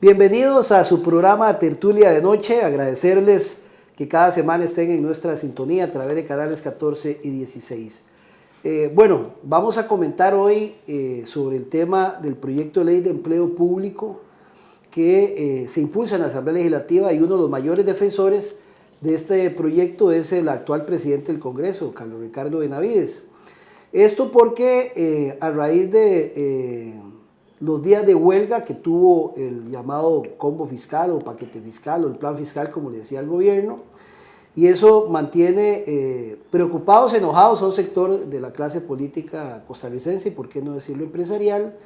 Bienvenidos a su programa Tertulia de Noche. Agradecerles que cada semana estén en nuestra sintonía a través de canales 14 y 16. Bueno, vamos a comentar hoy sobre el tema del proyecto de ley de empleo público que se impulsa en la Asamblea Legislativa, y uno de los mayores defensores de este proyecto es el actual presidente del Congreso, Carlos Ricardo Benavides. Esto porque a raíz de los días de huelga que tuvo el llamado combo fiscal o paquete fiscal o el plan fiscal, como le decía el gobierno, y eso mantiene preocupados, enojados a un sector de la clase política costarricense y por qué no decirlo empresarial,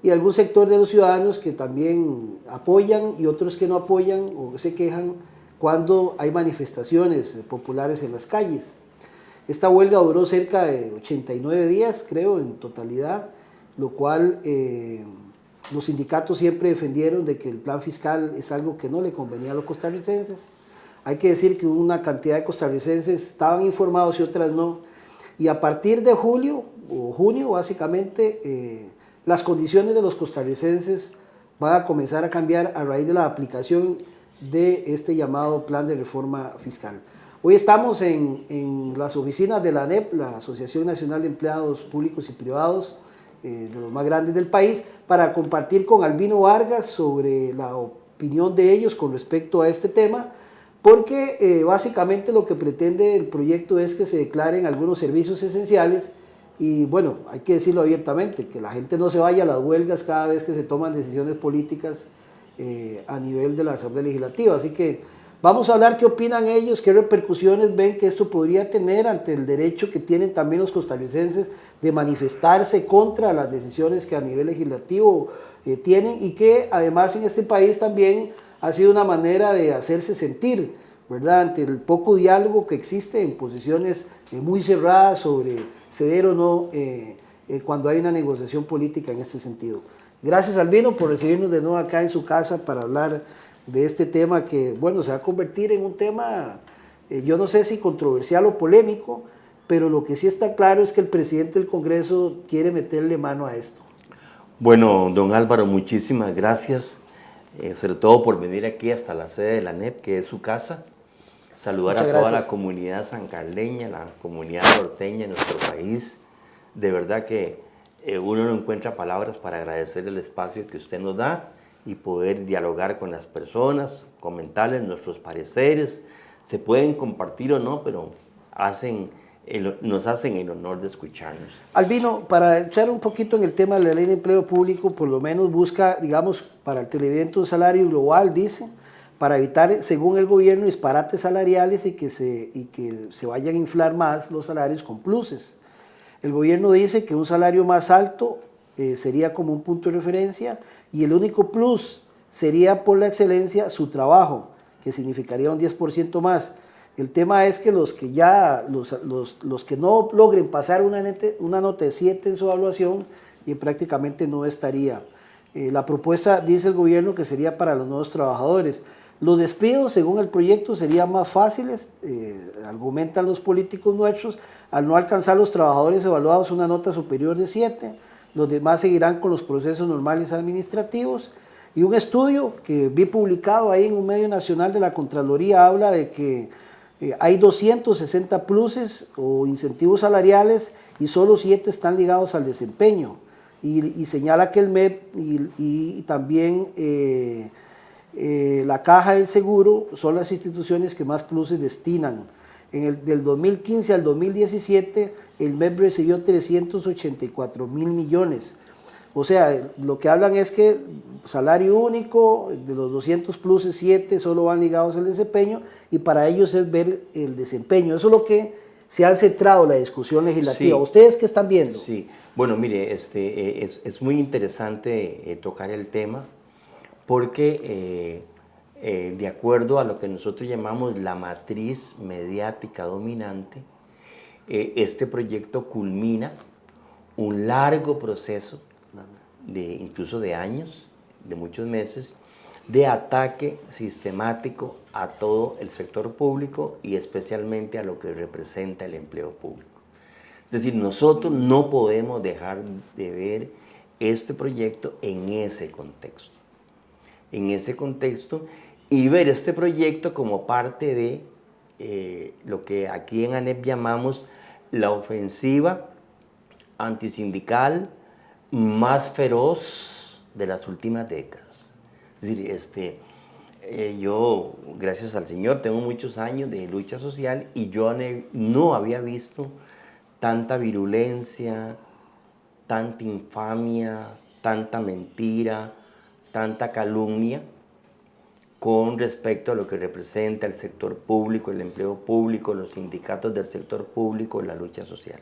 y algún sector de los ciudadanos que también apoyan y otros que no apoyan o se quejan cuando hay manifestaciones populares en las calles. Esta huelga duró cerca de 89 días, creo, en totalidad, lo cual los sindicatos siempre defendieron de que el plan fiscal es algo que no le convenía a los costarricenses. Hay que decir que una cantidad de costarricenses estaban informados y otras no. Y a partir de julio o junio, básicamente, las condiciones de los costarricenses van a comenzar a cambiar a raíz de la aplicación de este llamado plan de reforma fiscal. Hoy estamos en las oficinas de la ANEP, la Asociación Nacional de Empleados Públicos y Privados, de los más grandes del país, para compartir con Albino Vargas sobre la opinión de ellos con respecto a este tema, porque básicamente lo que pretende el proyecto es que se declaren algunos servicios esenciales y, bueno, hay que decirlo abiertamente, que la gente no se vaya a las huelgas cada vez que se toman decisiones políticas a nivel de la Asamblea Legislativa. Así que vamos a hablar qué opinan ellos, qué repercusiones ven que esto podría tener ante el derecho que tienen también los costarricenses de manifestarse contra las decisiones que a nivel legislativo tienen, y que además en este país también ha sido una manera de hacerse sentir, ¿verdad?, ante el poco diálogo que existe en posiciones muy cerradas sobre ceder o no cuando hay una negociación política en este sentido. Gracias, Albino, por recibirnos de nuevo acá en su casa para hablar de este tema que, bueno, se va a convertir en un tema, yo no sé si controversial o polémico, pero lo que sí está claro es que el presidente del Congreso quiere meterle mano a esto. Bueno, don Álvaro, muchísimas gracias, sobre todo por venir aquí hasta la sede de la ANEP, que es su casa. Saludar a toda la comunidad sancarleña, la comunidad norteña de nuestro país. De verdad que uno no encuentra palabras para agradecer el espacio que usted nos da y poder dialogar con las personas, comentarles nuestros pareceres. Se pueden compartir o no, pero nos hacen el honor de escucharnos. Albino, para echar un poquito en el tema de la ley de empleo público, por lo menos busca, digamos, para el televidente un salario global, dice, para evitar, según el gobierno, disparates salariales y que se vayan a inflar más los salarios con pluses. El gobierno dice que un salario más alto sería como un punto de referencia, y el único plus sería por la excelencia su trabajo, que significaría un 10% más. El tema es que los que no logren pasar una nota de 7 en su evaluación, y prácticamente no estaría. La propuesta, dice el gobierno, que sería para los nuevos trabajadores. Los despidos, según el proyecto, serían más fáciles, argumentan los políticos nuestros, al no alcanzar los trabajadores evaluados una nota superior de 7, los demás seguirán con los procesos normales administrativos. Y un estudio que vi publicado ahí en un medio nacional de la Contraloría habla de que hay 260 pluses o incentivos salariales y solo 7 están ligados al desempeño. Y señala que el MEP y también la Caja del Seguro son las instituciones que más pluses destinan. Del 2015 al 2017, el MEP recibió 384.000 millones. O sea, lo que hablan es que salario único, de los 200 pluses, 7 solo van ligados al desempeño, y para ellos es ver el desempeño. Eso es lo que se ha centrado la discusión legislativa. Sí. ¿Ustedes qué están viendo? Sí, bueno, mire, es muy interesante tocar el tema, porque de acuerdo a lo que nosotros llamamos la matriz mediática dominante, este proyecto culmina un largo proceso, incluso de años, de muchos meses, de ataque sistemático a todo el sector público y especialmente a lo que representa el empleo público. Es decir, nosotros no podemos dejar de ver este proyecto en ese contexto. en ese contexto y ver este proyecto como parte de lo que aquí en ANEP llamamos la ofensiva antisindical más feroz de las últimas décadas. Es decir, yo, gracias al Señor, tengo muchos años de lucha social y yo no había visto tanta virulencia, tanta infamia, tanta mentira, tanta calumnia con respecto a lo que representa el sector público, el empleo público, los sindicatos del sector público, la lucha social.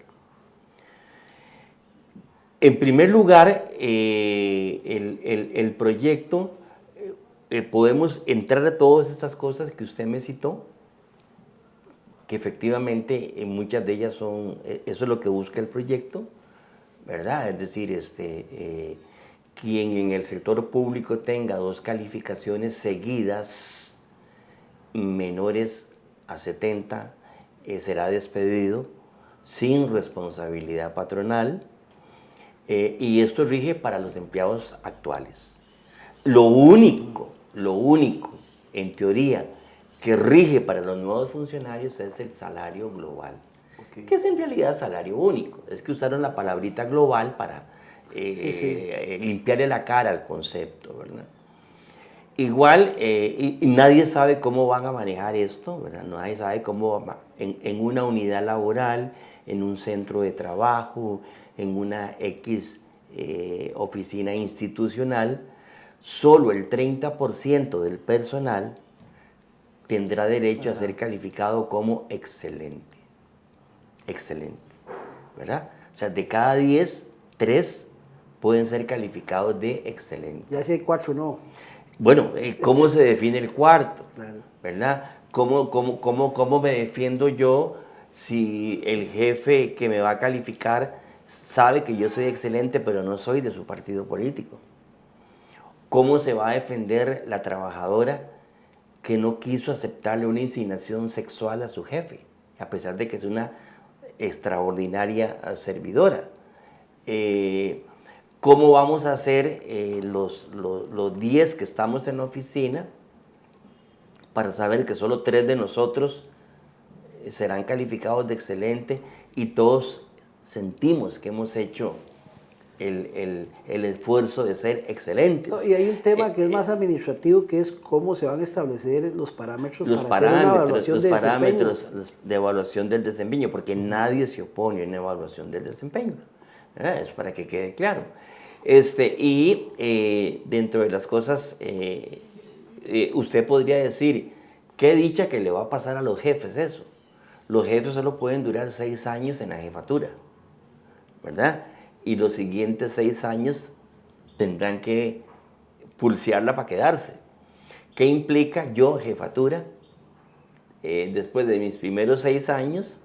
En primer lugar, el proyecto, podemos entrar a todas estas cosas que usted me citó, que efectivamente muchas de ellas son, eso es lo que busca el proyecto, ¿verdad? Es decir, quien en el sector público tenga 2 calificaciones seguidas menores a 70 será despedido sin responsabilidad patronal, y esto rige para los empleados actuales. Lo único, en teoría, que rige para los nuevos funcionarios es el salario global, que es en realidad salario único. Es que usaron la palabrita global para limpiarle la cara al concepto, ¿verdad? Igual, y nadie sabe cómo van a manejar esto, ¿verdad? Nadie sabe cómo en una unidad laboral, en un centro de trabajo, en una X oficina institucional, solo el 30% del personal tendrá derecho a ser calificado como excelente. Excelente, ¿verdad? O sea, de cada 10, 3 pueden ser calificados de excelente. Ya si hay 4 no. Bueno, ¿cómo se define el cuarto? Claro. ¿Verdad? ¿Cómo me defiendo yo si el jefe que me va a calificar sabe que yo soy excelente pero no soy de su partido político? ¿Cómo se va a defender la trabajadora que no quiso aceptarle una insinuación sexual a su jefe, a pesar de que es una extraordinaria servidora? ¿Cómo vamos a hacer los 10 que estamos en la oficina para saber que solo 3 de nosotros serán calificados de excelente y todos sentimos que hemos hecho el esfuerzo de ser excelentes? No, y hay un tema que es más administrativo, que es cómo se van a establecer los parámetros para hacer una evaluación de desempeño. Parámetros de evaluación del desempeño, porque nadie se opone a una evaluación del desempeño, ¿verdad? Es para que quede claro. Dentro de las cosas, usted podría decir, qué dicha que le va a pasar a los jefes eso. Los jefes solo pueden durar 6 años en la jefatura, ¿verdad? Y los siguientes 6 años tendrán que pulsearla para quedarse. ¿Qué implica yo, jefatura, después de mis primeros 6 años,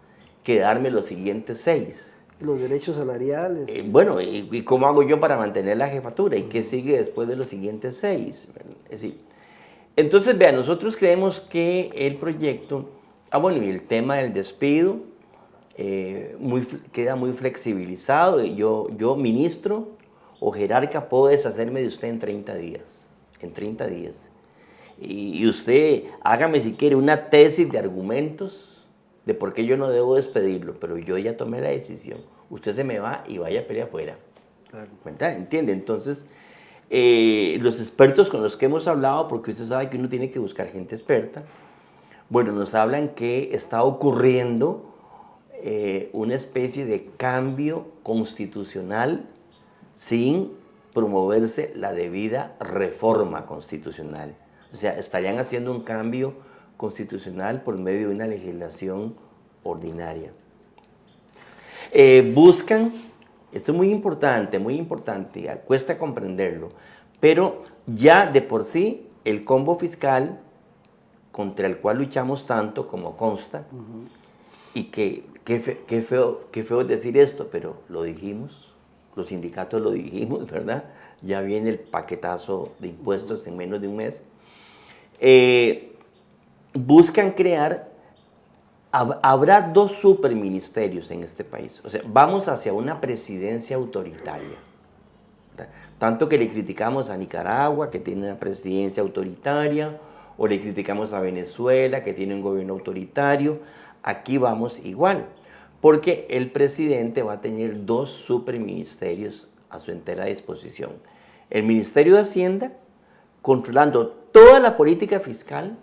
quedarme los siguientes 6? Los derechos salariales. Bueno, ¿y cómo hago yo para mantener la jefatura? ¿Y qué sigue después de los siguientes 6? Es decir, entonces, vean, nosotros creemos que el proyecto, y el tema del despido, queda muy flexibilizado. Yo, ministro o jerarca, puedo deshacerme de usted en 30 días. En 30 días. Y usted, hágame si quiere una tesis de argumentos de por qué yo no debo despedirlo, pero yo ya tomé la decisión. Usted se me va y vaya a pelear afuera. Claro. ¿Verdad? ¿Entiende? Entonces, los expertos con los que hemos hablado, porque usted sabe que uno tiene que buscar gente experta, bueno, nos hablan que está ocurriendo una especie de cambio constitucional sin promoverse la debida reforma constitucional. O sea, estarían haciendo un cambio constitucional por medio de una legislación ordinaria. Buscan, esto es muy importante, cuesta comprenderlo, pero ya de por sí el combo fiscal contra el cual luchamos tanto, como consta, y que qué feo decir esto, pero lo dijimos, los sindicatos lo dijimos, ¿verdad? Ya viene el paquetazo de impuestos en menos de un mes. Buscan crear, habrá 2 superministerios en este país. O sea, vamos hacia una presidencia autoritaria, Tanto que le criticamos a Nicaragua, que tiene una presidencia autoritaria, o le criticamos a Venezuela, que tiene un gobierno autoritario. Aquí vamos igual, porque el presidente va a tener dos superministerios a su entera disposición. El Ministerio de Hacienda, controlando toda la política fiscal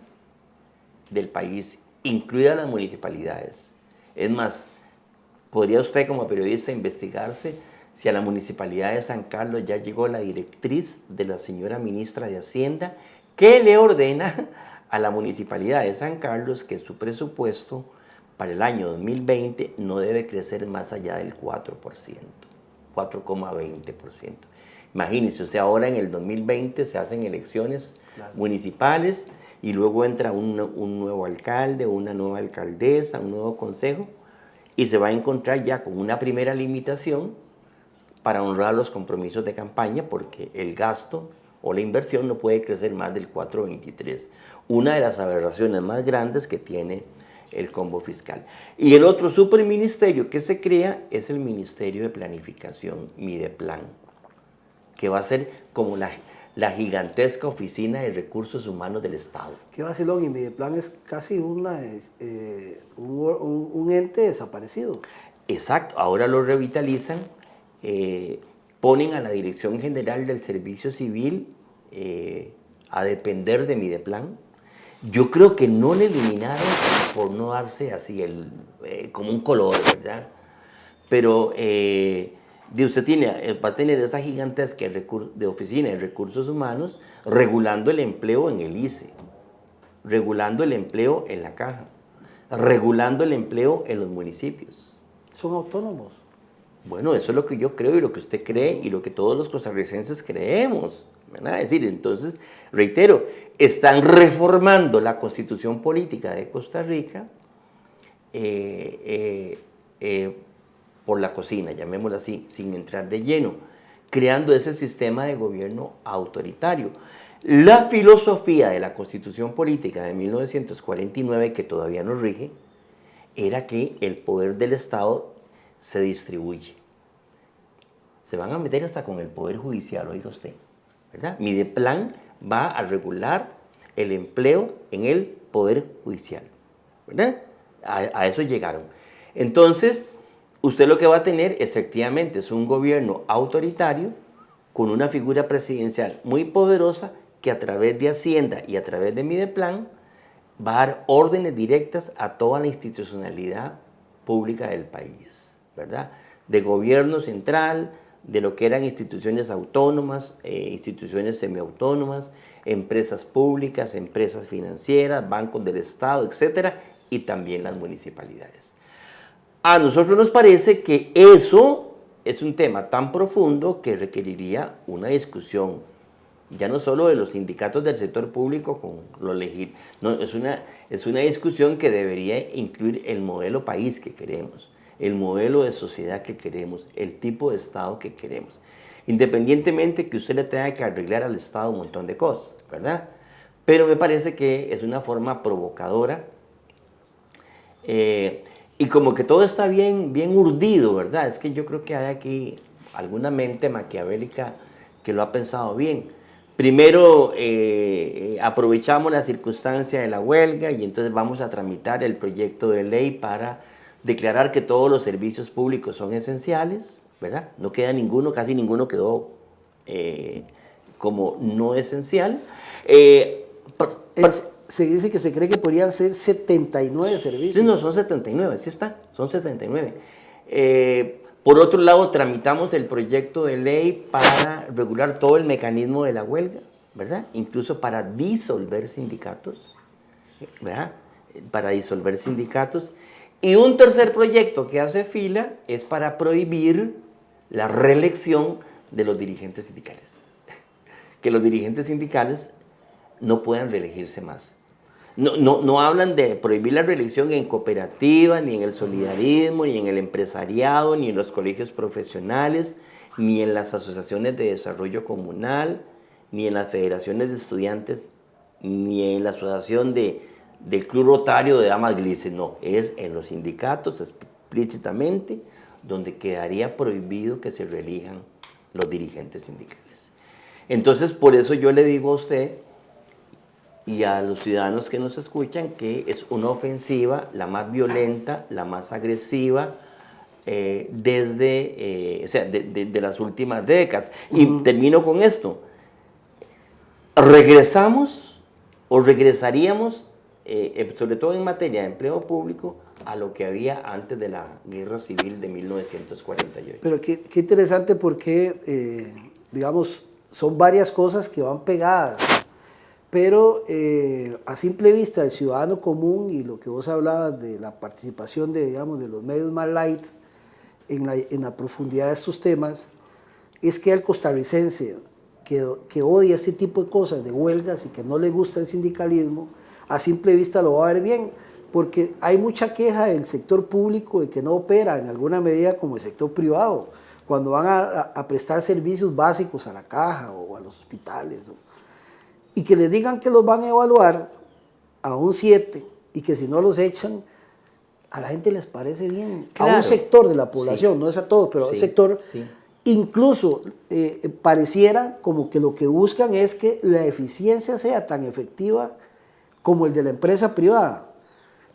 del país, incluidas las municipalidades. Es más, podría usted como periodista investigarse si a la Municipalidad de San Carlos ya llegó la directriz de la señora ministra de Hacienda que le ordena a la Municipalidad de San Carlos que su presupuesto para el año 2020 no debe crecer más allá del 4%, 4,20%. Imagínense, o sea, ahora en el 2020 se hacen elecciones municipales y luego entra un nuevo alcalde, una nueva alcaldesa, un nuevo consejo y se va a encontrar ya con una primera limitación para honrar los compromisos de campaña porque el gasto o la inversión no puede crecer más del 4,23%. Una de las aberraciones más grandes que tiene el combo fiscal. Y el otro superministerio que se crea es el Ministerio de Planificación, Mideplan, que va a ser como la gigantesca oficina de recursos humanos del Estado. Qué vacilón, y Mideplan es casi un ente desaparecido. Exacto, ahora lo revitalizan, ponen a la Dirección General del Servicio Civil a depender de Mideplan. Yo creo que no le eliminaron por no darse así como un color, ¿verdad? Pero usted va a tener esa gigantesca de oficina de recursos humanos regulando el empleo en el ICE, regulando el empleo en la caja, regulando el empleo en los municipios. ¿Son autónomos? Bueno, eso es lo que yo creo y lo que usted cree y lo que todos los costarricenses creemos, ¿verdad? Es decir, entonces, reitero, están reformando la Constitución Política de Costa Rica por la cocina, llamémoslo así, sin entrar de lleno, creando ese sistema de gobierno autoritario. La filosofía de la Constitución Política de 1949, que todavía nos rige, era que el poder del Estado se distribuye. Se van a meter hasta con el Poder Judicial, oiga usted, ¿verdad? Mideplan va a regular el empleo en el Poder Judicial, ¿verdad? A eso llegaron. Entonces, usted lo que va a tener efectivamente es un gobierno autoritario con una figura presidencial muy poderosa que a través de Hacienda y a través de Mideplan va a dar órdenes directas a toda la institucionalidad pública del país, ¿verdad? De gobierno central, de lo que eran instituciones autónomas, instituciones semiautónomas, empresas públicas, empresas financieras, bancos del Estado, etcétera, y también las municipalidades. A nosotros nos parece que eso es un tema tan profundo que requeriría una discusión, ya no solo de los sindicatos del sector público con los legisladores, no, es una discusión que debería incluir el modelo país que queremos, el modelo de sociedad que queremos, el tipo de Estado que queremos. Independientemente que usted le tenga que arreglar al Estado un montón de cosas, ¿verdad? Pero me parece que es una forma provocadora y como que todo está bien urdido, ¿verdad? Es que yo creo que hay aquí alguna mente maquiavélica que lo ha pensado bien. Primero aprovechamos la circunstancia de la huelga y entonces vamos a tramitar el proyecto de ley para declarar que todos los servicios públicos son esenciales, ¿verdad? No queda ninguno, casi ninguno quedó como no esencial. Se dice que se cree que podrían ser 79 servicios. Sí, no, son 79, sí está, son 79. Por otro lado, tramitamos el proyecto de ley para regular todo el mecanismo de la huelga, ¿verdad? Incluso para disolver sindicatos, ¿verdad? Para disolver sindicatos. Y un tercer proyecto que hace fila es para prohibir la reelección de los dirigentes sindicales. Que los dirigentes sindicales no puedan reelegirse más. No hablan de prohibir la reelección en cooperativas, ni en el solidarismo, ni en el empresariado, ni en los colegios profesionales, ni en las asociaciones de desarrollo comunal, ni en las federaciones de estudiantes, ni en la asociación del Club Rotario de Damas Grises. No, es en los sindicatos explícitamente donde quedaría prohibido que se reelijan los dirigentes sindicales. Entonces, por eso yo le digo a usted y a los ciudadanos que nos escuchan que es una ofensiva la más violenta, la más agresiva de las últimas décadas. Y termino con esto. ¿Regresamos o regresaríamos, sobre todo en materia de empleo público, a lo que había antes de la Guerra Civil de 1948? Pero qué interesante porque, digamos, son varias cosas que van pegadas. Pero a simple vista, el ciudadano común y lo que vos hablabas de la participación de, digamos, de los medios más light en la profundidad de estos temas, es que al costarricense que odia este tipo de cosas, de huelgas y que no le gusta el sindicalismo, a simple vista lo va a ver bien, porque hay mucha queja del sector público de que no opera en alguna medida como el sector privado, cuando van a prestar servicios básicos a la caja o a los hospitales, y que les digan que los van a evaluar a un 7 y que si no los echan, a la gente les parece bien. Claro. A un sector de la población, sí, no es a todos, pero a un sector, sí. Incluso pareciera como que lo que buscan es que la eficiencia sea tan efectiva como el de la empresa privada,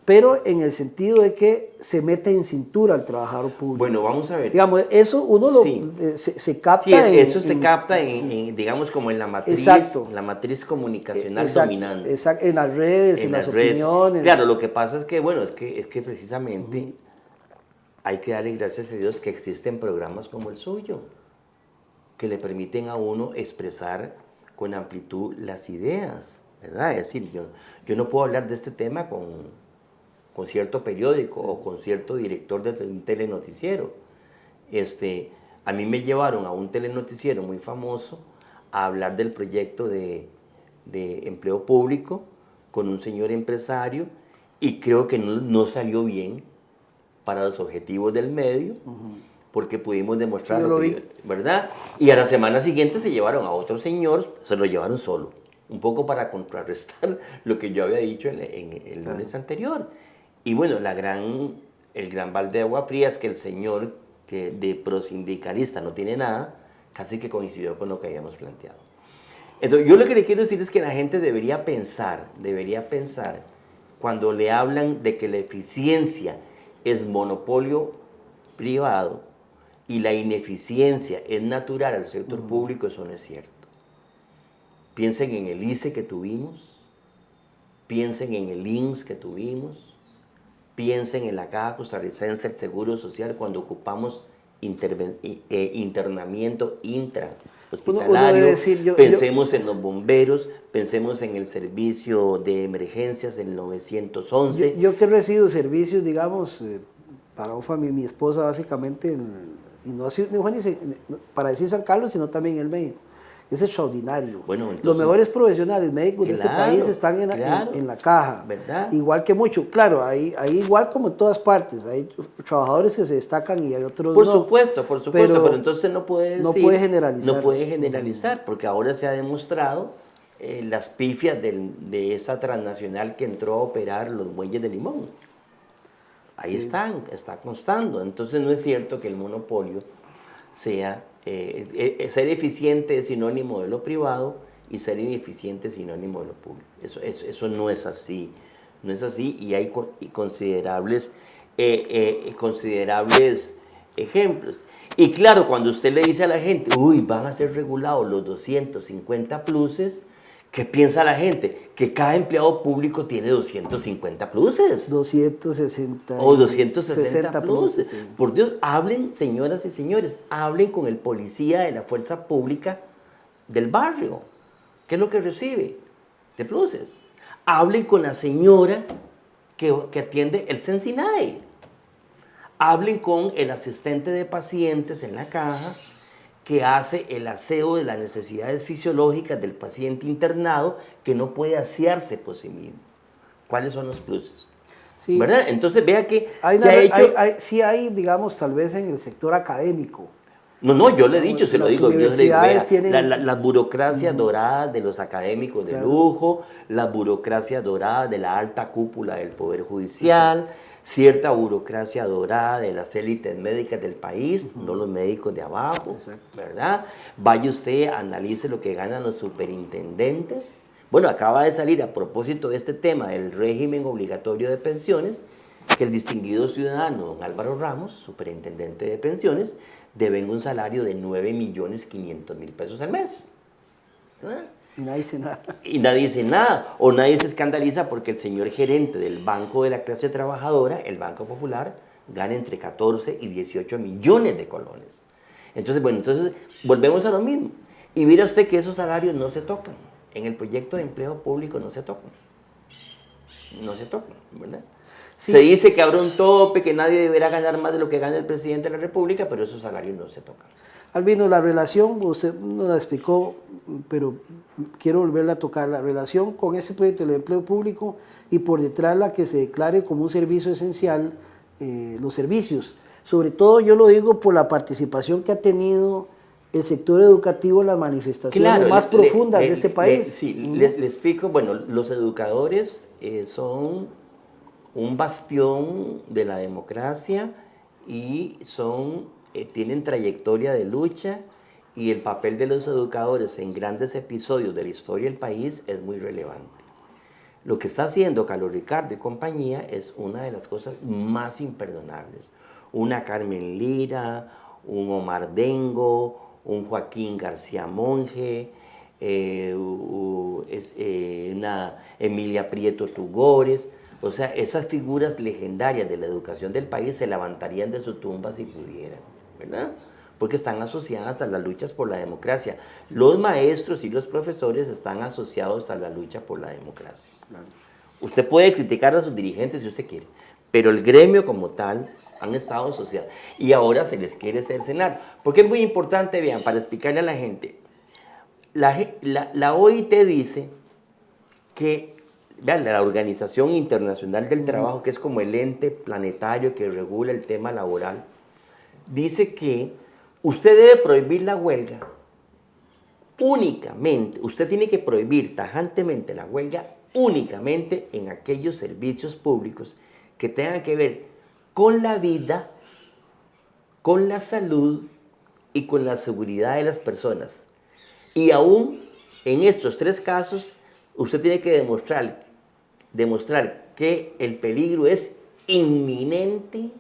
pero en el sentido de que se mete en cintura al trabajador público. Bueno, vamos a ver. Digamos, eso uno lo, sí. Se capta. Sí, eso se capta digamos, como en la matriz, exacto, la matriz comunicacional, exacto, dominante. Exacto, en las redes, en las opiniones. Claro, lo que pasa es que, bueno, es que precisamente hay que darle gracias a Dios que existen programas como el suyo, que le permiten a uno expresar con amplitud las ideas, ¿verdad? Es decir, yo no puedo hablar de este tema con cierto periódico, sí, o con cierto director de un telenoticiero. A mí me llevaron a un telenoticiero muy famoso a hablar del proyecto de empleo público con un señor empresario y creo que no salió bien para los objetivos del medio, porque pudimos demostrar, ¿verdad? Y a la semana siguiente se llevaron a otro señor, se lo llevaron solo, un poco para contrarrestar lo que yo había dicho en el lunes anterior. Y bueno, el gran balde de agua fría es que el señor, que de prosindicalista no tiene nada, casi que coincidió con lo que habíamos planteado. Entonces, yo lo que le quiero decir es que la gente debería pensar, cuando le hablan de que la eficiencia es monopolio privado y la ineficiencia es natural al sector público, eso no es cierto. Piensen en el ICE que tuvimos, piensen en el INSS que tuvimos, piensen en la Caja Costarricense del Seguro Social cuando ocupamos internamiento intrahospitalario, pensemos en los bomberos, pensemos en el servicio de emergencias del 911. Yo que recibo servicios, digamos, para mi esposa básicamente, y no para decir San Carlos, sino también el médico. Es extraordinario. Bueno, entonces, los mejores profesionales médicos de este país están en la caja. ¿Verdad? Igual que mucho. Claro, hay igual como en todas partes. Hay trabajadores que se destacan y hay otros no. Por supuesto, pero entonces no puede decir, no puede generalizar. No puede generalizar, porque ahora se ha demostrado las pifias de esa transnacional que entró a operar los muelles de Limón. Ahí está constando. Entonces no es cierto que el monopolio sea... ser eficiente es sinónimo de lo privado y ser ineficiente es sinónimo de lo público. Eso no es así. No es así y hay considerables ejemplos. Y claro, cuando usted le dice a la gente, uy, van a ser regulados los 250 pluses, ¿qué piensa la gente? Que cada empleado público tiene 250 pluses. 260. O 260 pluses. Sí. Por Dios, hablen, señoras y señores, hablen con el policía de la fuerza pública del barrio. ¿Qué es lo que recibe de pluses? Hablen con la señora que atiende el Sensinay. Hablen con el asistente de pacientes en la caja, que hace el aseo de las necesidades fisiológicas del paciente internado que no puede asearse por sí mismo. ¿Cuáles son los pluses? Sí. ¿Verdad? Entonces vea que sí hay, digamos, tal vez en el sector académico, No, yo le he dicho, se lo Las digo. Yo le digo, universidades vea, tienen... las burocracias doradas de los académicos de lujo, las burocracias doradas de la alta cúpula del Poder Judicial, cierta burocracia dorada de las élites médicas del país, no los médicos de abajo, ¿verdad? Vaya usted, analice lo que ganan los superintendentes. Bueno, acaba de salir a propósito de este tema del régimen obligatorio de pensiones, que el distinguido ciudadano don Álvaro Ramos, superintendente de pensiones, devenga un salario de 9.500.000 pesos al mes. ¿Ah? Y nadie dice nada. Y nadie dice nada, o nadie se escandaliza porque el señor gerente del Banco de la Clase Trabajadora, el Banco Popular, gana entre 14 y 18 millones de colones. Entonces, bueno, entonces volvemos a lo mismo. Y mira usted que esos salarios no se tocan. En el proyecto de empleo público no se tocan. No se tocan, ¿verdad? Sí. Se dice que habrá un tope, que nadie deberá ganar más de lo que gana el presidente de la República, pero esos salarios no se tocan. Albino, la relación, usted nos la explicó, pero quiero volverla a tocar, la relación con ese proyecto del empleo público y por detrás la que se declare como un servicio esencial, los servicios. Sobre todo yo lo digo por la participación que ha tenido el sector educativo en las manifestaciones más profundas de este país. Sí, le explico, bueno, los educadores son un bastión de la democracia y tienen trayectoria de lucha, y el papel de los educadores en grandes episodios de la historia del país es muy relevante. Lo que está haciendo Carlos Ricardo y compañía es una de las cosas más imperdonables. Una Carmen Lira, un Omar Dengo, un Joaquín García Monge, una Emilia Prieto Tugores. O sea, esas figuras legendarias de la educación del país se levantarían de su tumba si pudieran, ¿verdad? Porque están asociadas a las luchas por la democracia. Los maestros y los profesores están asociados a la lucha por la democracia. Claro. Usted puede criticar a sus dirigentes si usted quiere, pero el gremio como tal han estado asociados. Y ahora se les quiere cercenar. Porque es muy importante, vean, para explicarle a la gente, la OIT dice que la Organización Internacional del Trabajo, que es como el ente planetario que regula el tema laboral, dice que usted debe prohibir la huelga únicamente, usted tiene que prohibir tajantemente la huelga únicamente en aquellos servicios públicos que tengan que ver con la vida, con la salud y con la seguridad de las personas. Y aún en estos tres casos, usted tiene que demostrar que el peligro es inminente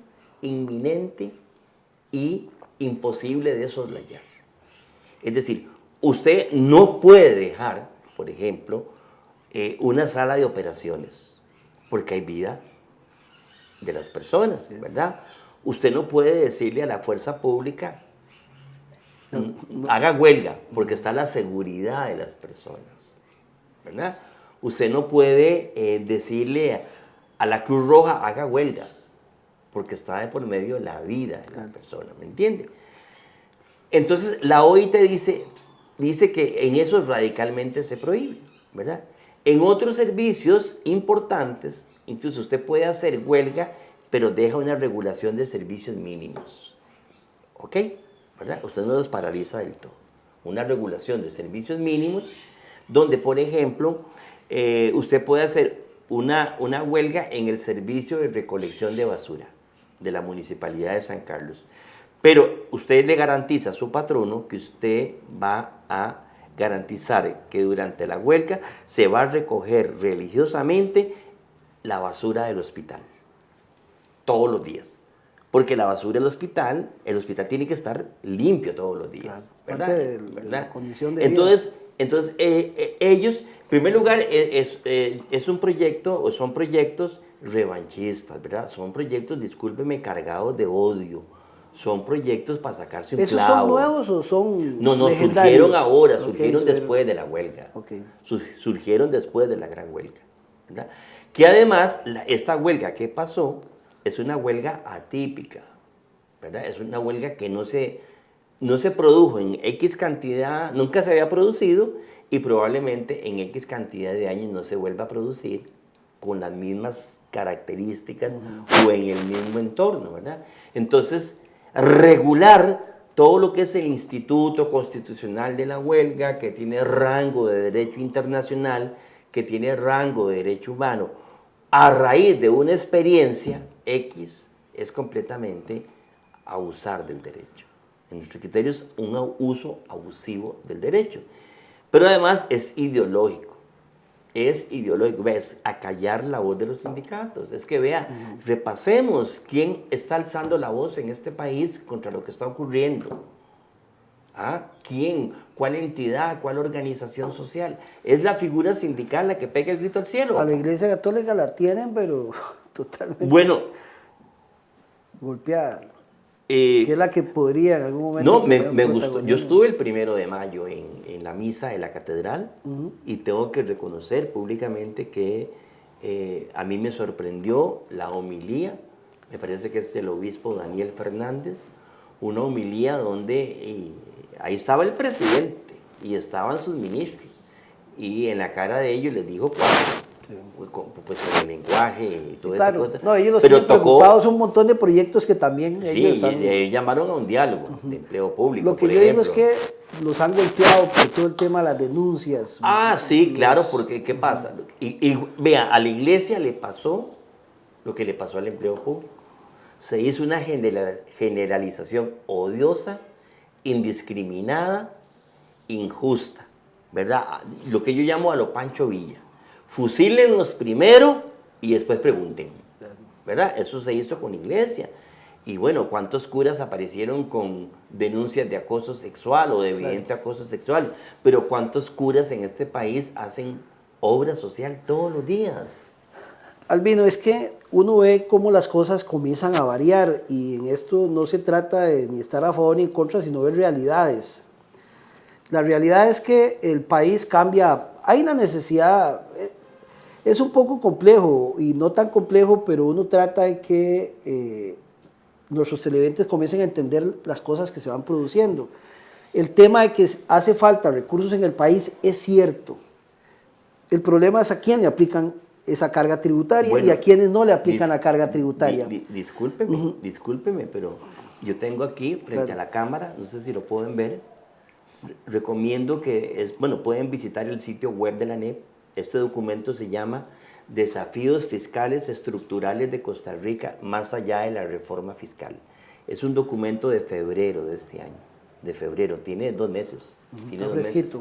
y imposible de soslayar. Es decir, usted no puede dejar, por ejemplo, una sala de operaciones, porque hay vida de las personas, ¿verdad? Usted no puede decirle a la fuerza pública, haga huelga, porque está la seguridad de las personas, ¿verdad? Usted no puede decirle a la Cruz Roja, haga huelga, porque está de por medio la vida de la persona, ¿me entiende? Entonces, la OIT dice que en eso radicalmente se prohíbe, ¿verdad? En otros servicios importantes, incluso usted puede hacer huelga, pero deja una regulación de servicios mínimos, ¿ok? ¿Verdad? Usted no los paraliza del todo. Una regulación de servicios mínimos, donde, por ejemplo, usted puede hacer una huelga en el servicio de recolección de basura de la Municipalidad de San Carlos. Pero usted le garantiza a su patrono que usted va a garantizar que durante la huelga se va a recoger religiosamente la basura del hospital, todos los días. Porque la basura del hospital, el hospital tiene que estar limpio todos los días, ¿verdad? De la condición de entonces, ellos, en primer lugar, es un proyecto, o son proyectos revanchistas, ¿verdad? Son proyectos, discúlpeme, cargados de odio. Son proyectos para sacarse un clavo. ¿Esos son nuevos o son No, surgieron ahora, surgieron después de la huelga. Surgieron después de la gran huelga, ¿verdad? Que además, esta huelga que pasó es una huelga atípica, ¿verdad? Es una huelga que no se produjo en X cantidad, nunca se había producido, y probablemente en X cantidad de años no se vuelva a producir con las mismas características o en el mismo entorno, ¿verdad? Entonces, regular todo lo que es el Instituto Constitucional de la Huelga, que tiene rango de derecho internacional, que tiene rango de derecho humano, a raíz de una experiencia X, es completamente abusar del derecho. En nuestro criterio es un uso abusivo del derecho. Pero además es ideológico. Es ideológico, es acallar la voz de los sindicatos. Es que vea, repasemos quién está alzando la voz en este país contra lo que está ocurriendo. ¿Ah? ¿Quién? ¿Cuál entidad? ¿Cuál organización social? Es la figura sindical la que pega el grito al cielo. A la Iglesia Católica la tienen, pero totalmente Bueno, golpeada. Que es la que podría en algún momento... no, tener un me gustó. Yo protagonismo. estuve el 1 de mayo en la misa de la catedral y tengo que reconocer públicamente que a mí me sorprendió la homilía, me parece que es del obispo Daniel Fernández, una homilía donde ahí estaba el presidente y estaban sus ministros y en la cara de ellos les dijo pues con el lenguaje y toda esa cosa. No, ellos los pero tienen preocupados un montón de proyectos que también ellos sí, están... llamaron a un diálogo de empleo público. Lo que por yo digo es ejemplo. que los han golpeado por todo el tema de las denuncias. Ah, sí, claro, porque ¿qué pasa? Y vea, a la iglesia le pasó lo que le pasó al empleo público. Se hizo una generalización odiosa, indiscriminada, injusta, ¿verdad? Lo que yo llamo a lo Pancho Villa. Fusílenlos primero y después pregunten, ¿verdad? Eso se hizo con iglesia. Y bueno, ¿cuántos curas aparecieron con denuncias de acoso sexual o de evidente acoso sexual? Pero ¿cuántos curas en este país hacen obra social todos los días? Albino, es que uno ve cómo las cosas comienzan a variar y en esto no se trata de ni estar a favor ni en contra, sino ver realidades. La realidad es que el país cambia, hay una necesidad, es un poco complejo y no tan complejo, pero uno trata de que nuestros televidentes comiencen a entender las cosas que se van produciendo. El tema de que hace falta recursos en el país es cierto. El problema es a quién le aplican esa carga tributaria y a quienes no le aplican la carga tributaria. Discúlpeme, pero yo tengo aquí frente a la cámara, no sé si lo pueden ver, recomiendo que, pueden visitar el sitio web de la ANEP. Este documento se llama Desafíos Fiscales Estructurales de Costa Rica más allá de la reforma fiscal. Es un documento de febrero de este año, de febrero, tiene 2 meses. Tiene 2 meses.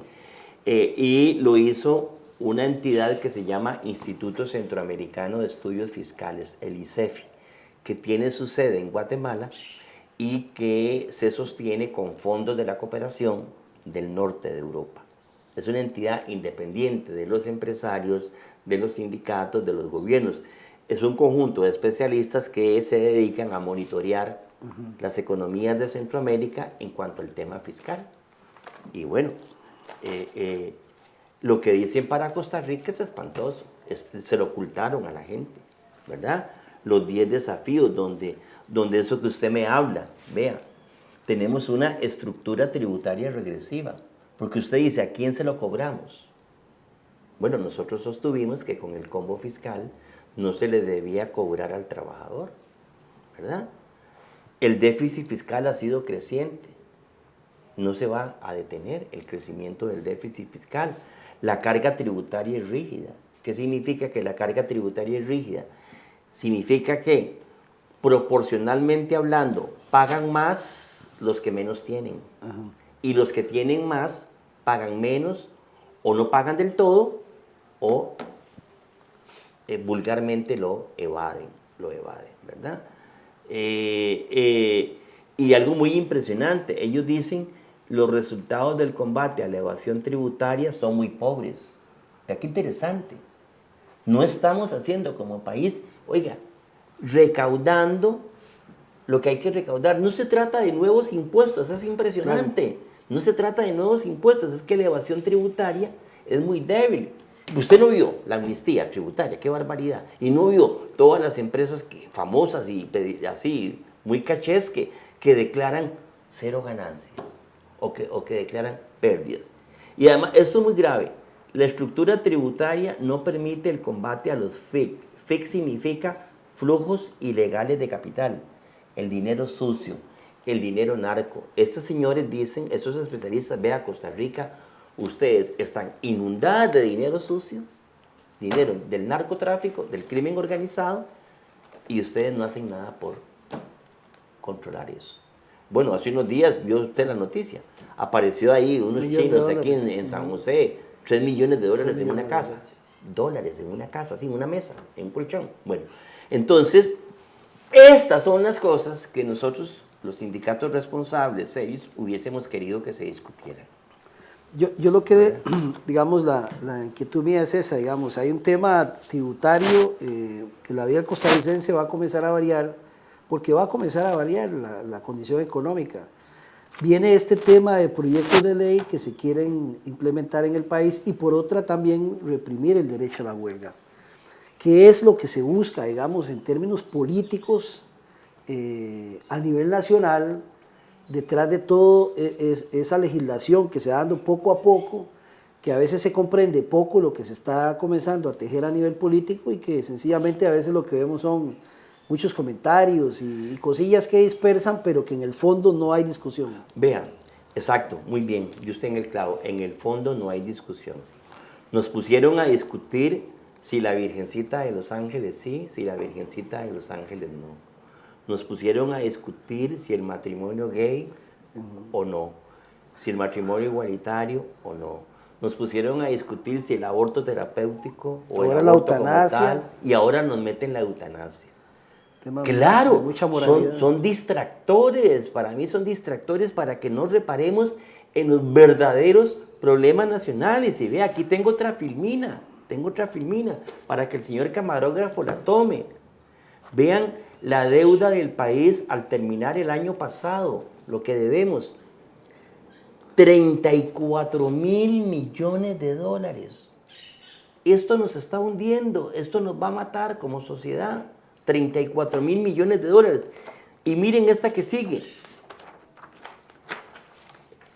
Y lo hizo una entidad que se llama Instituto Centroamericano de Estudios Fiscales, el ICEFI, que tiene su sede en Guatemala y que se sostiene con fondos de la cooperación del norte de Europa. Es una entidad independiente de los empresarios, de los sindicatos, de los gobiernos. Es un conjunto de especialistas que se dedican a monitorear las economías de Centroamérica en cuanto al tema fiscal. Y bueno, lo que dicen para Costa Rica es espantoso, se lo ocultaron a la gente, ¿verdad? Los 10 desafíos donde eso que usted me habla, vea, tenemos una estructura tributaria regresiva, porque usted dice, ¿a quién se lo cobramos? Bueno, nosotros sostuvimos que con el combo fiscal no se le debía cobrar al trabajador, ¿verdad? El déficit fiscal ha sido creciente, no se va a detener el crecimiento del déficit fiscal. La carga tributaria es rígida. ¿Qué significa que la carga tributaria es rígida? Significa que, proporcionalmente hablando, pagan más los que menos tienen. Y los que tienen más pagan menos, o no pagan del todo, o vulgarmente lo evaden, ¿verdad? Y algo muy impresionante, ellos dicen, los resultados del combate a la evasión tributaria son muy pobres. Vea qué interesante. No estamos haciendo como país, oiga, recaudando lo que hay que recaudar. No se trata de nuevos impuestos, es impresionante. Claro. No se trata de nuevos impuestos, es que la evasión tributaria es muy débil. Usted no vio la amnistía tributaria, qué barbaridad. Y no vio todas las empresas famosas y así, muy cachés, que declaran 0 ganancias o que declaran pérdidas. Y además, esto es muy grave. La estructura tributaria no permite el combate a los FIC. FIC significa flujos ilegales de capital, el dinero sucio, el dinero narco. Estos señores dicen, esos especialistas, vea Costa Rica, ustedes están inundadas de dinero sucio, dinero del narcotráfico, del crimen organizado, y ustedes no hacen nada por controlar eso. Bueno, hace unos días vio usted la noticia, apareció ahí unos chinos aquí en San José, 3 millones de dólares en una casa. Dólares en una casa, así, en una mesa, en un colchón. Bueno, entonces, estas son las cosas que nosotros, los sindicatos responsables, serios, hubiésemos querido que se discutieran. Yo lo que, digamos, la inquietud mía es esa, digamos, hay un tema tributario que la vida costarricense va a comenzar a variar, porque va a comenzar a variar la condición económica. Viene este tema de proyectos de ley que se quieren implementar en el país y por otra también reprimir el derecho a la huelga. ¿Qué es lo que se busca, digamos, en términos políticos a nivel nacional? Detrás de todo esa legislación que se va dando poco a poco, que a veces se comprende poco lo que se está comenzando a tejer a nivel político y que sencillamente a veces lo que vemos son muchos comentarios y cosillas que dispersan, pero que en el fondo no hay discusión. Vean, exacto, muy bien, y usted en el clavo, en el fondo no hay discusión. Nos pusieron a discutir si la Virgencita de los Ángeles sí, si la Virgencita de los Ángeles no. Nos pusieron a discutir si el matrimonio gay o no, si el matrimonio igualitario o no. Nos pusieron a discutir si el aborto terapéutico o ahora el aborto como tal, y ahora nos meten la eutanasia. Claro, son distractores, para mí son distractores para que no reparemos en los verdaderos problemas nacionales. Y vea, aquí tengo otra filmina para que el señor camarógrafo la tome. Vean la deuda del país al terminar el año pasado, lo que debemos, 34 mil millones de dólares. Esto nos está hundiendo, esto nos va a matar como sociedad, 34 mil millones de dólares. Y miren esta que sigue.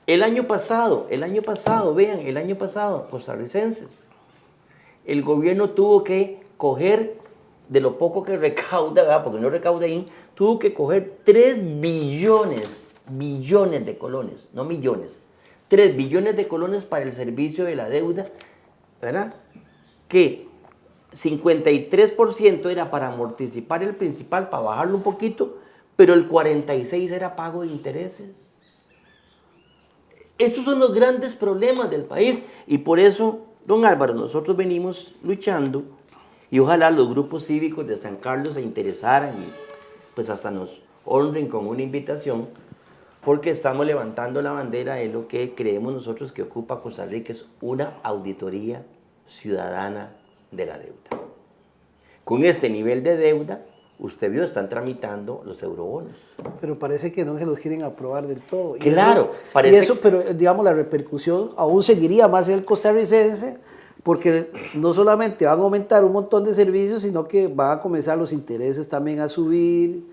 El año pasado, vean, el año pasado, costarricenses, el gobierno tuvo que coger de lo poco que recauda, ¿verdad? Porque no recauda ahí, tuvo que coger 3 billones de colones, no millones, 3 billones de colones para el servicio de la deuda, ¿verdad? Que 53% era para amortizar el principal, para bajarlo un poquito, pero el 46% era pago de intereses. Estos son los grandes problemas del país y por eso, don Álvaro, nosotros venimos luchando. Y ojalá los grupos cívicos de San Carlos se interesaran y pues hasta nos honren con una invitación, porque estamos levantando la bandera de lo que creemos nosotros que ocupa Costa Rica, es una auditoría ciudadana de la deuda. Con este nivel de deuda, usted vio, están tramitando los eurobonos. Pero parece que no se los quieren aprobar del todo. Claro, pero digamos, la repercusión aún seguiría más en el costarricense, porque no solamente van a aumentar un montón de servicios, sino que van a comenzar los intereses también a subir.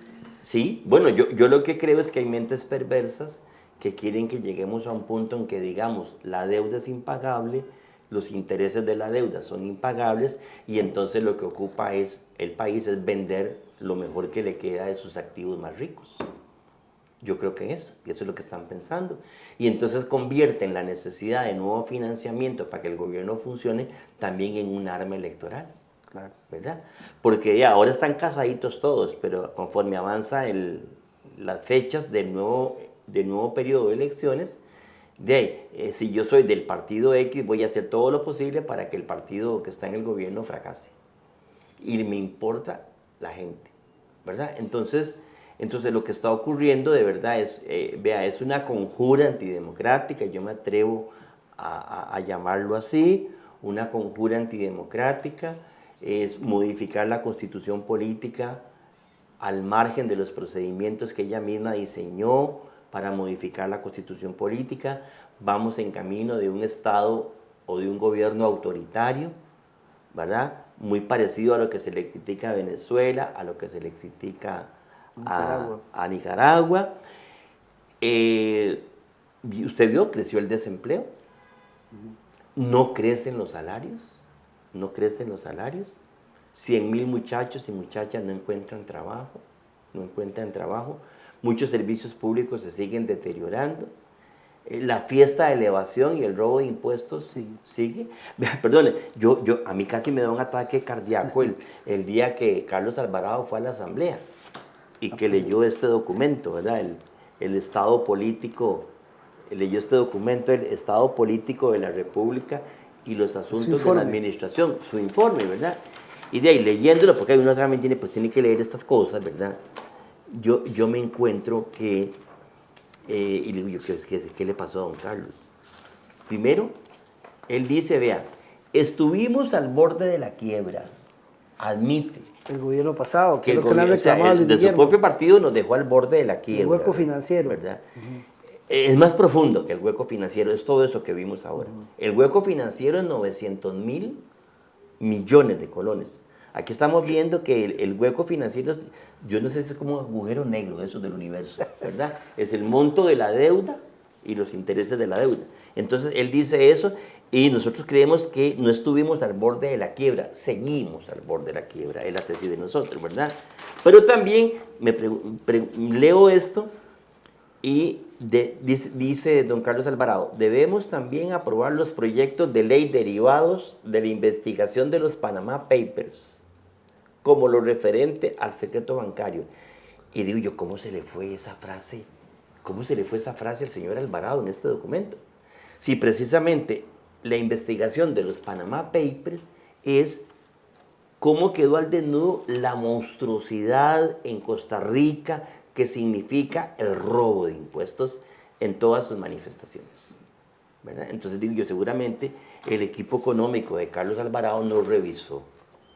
Sí, bueno, yo lo que creo es que hay mentes perversas que quieren que lleguemos a un punto en que digamos, la deuda es impagable, los intereses de la deuda son impagables, y entonces lo que ocupa el país es vender lo mejor que le queda de sus activos más ricos. Yo creo que eso es lo que están pensando. Y entonces convierten la necesidad de nuevo financiamiento para que el gobierno funcione también en un arma electoral. Claro. ¿Verdad? Porque ya ahora están casaditos todos, pero conforme avanza las fechas del nuevo periodo de elecciones, si yo soy del partido X, voy a hacer todo lo posible para que el partido que está en el gobierno fracase. Y me importa la gente, ¿verdad? Entonces lo que está ocurriendo de verdad es una conjura antidemocrática, yo me atrevo a llamarlo así, una conjura antidemocrática, es modificar la constitución política al margen de los procedimientos que ella misma diseñó para modificar la constitución política. Vamos en camino de un Estado o de un gobierno autoritario, ¿verdad? Muy parecido a lo que se le critica a Venezuela, a lo que se le critica a Nicaragua. Usted vio, creció el desempleo, no crecen los salarios, 100,000 muchachos y muchachas no encuentran trabajo, muchos servicios públicos se siguen deteriorando. La fiesta de elevación y el robo de impuestos sigue. Perdone, a mí casi me da un ataque cardíaco el día que Carlos Alvarado fue a la Asamblea y que leyó este documento, ¿verdad? El estado político, leyó este documento, el estado político de la República y los asuntos de la administración, su informe, ¿verdad? Y de ahí, leyéndolo, porque uno también tiene que leer estas cosas, ¿verdad? Yo me encuentro que, y le digo, ¿qué le pasó a don Carlos? Primero, él dice, vea, estuvimos al borde de la quiebra, admite. El gobierno pasado, que es lo que le han reclamado de su propio partido nos dejó al borde de la quiebra. El hueco financiero. ¿Verdad? Es más profundo que el hueco financiero, es todo eso que vimos ahora. El hueco financiero es 900.000 millones de colones. Aquí estamos viendo que el hueco financiero, yo no sé si es como un agujero negro, eso del universo, ¿verdad? Es el monto de la deuda y los intereses de la deuda. Entonces, él dice eso y nosotros creemos que no estuvimos al borde de la quiebra, seguimos al borde de la quiebra, es la tesis de nosotros, ¿verdad? Pero también leo esto y dice don Carlos Alvarado, debemos también aprobar los proyectos de ley derivados de la investigación de los Panama Papers, como lo referente al secreto bancario. Y digo yo, ¿cómo se le fue esa frase? ¿Cómo se le fue esa frase al señor Alvarado en este documento? Si precisamente la investigación de los Panama Papers es cómo quedó al desnudo la monstruosidad en Costa Rica que significa el robo de impuestos en todas sus manifestaciones, ¿verdad? Entonces digo yo, seguramente el equipo económico de Carlos Alvarado no revisó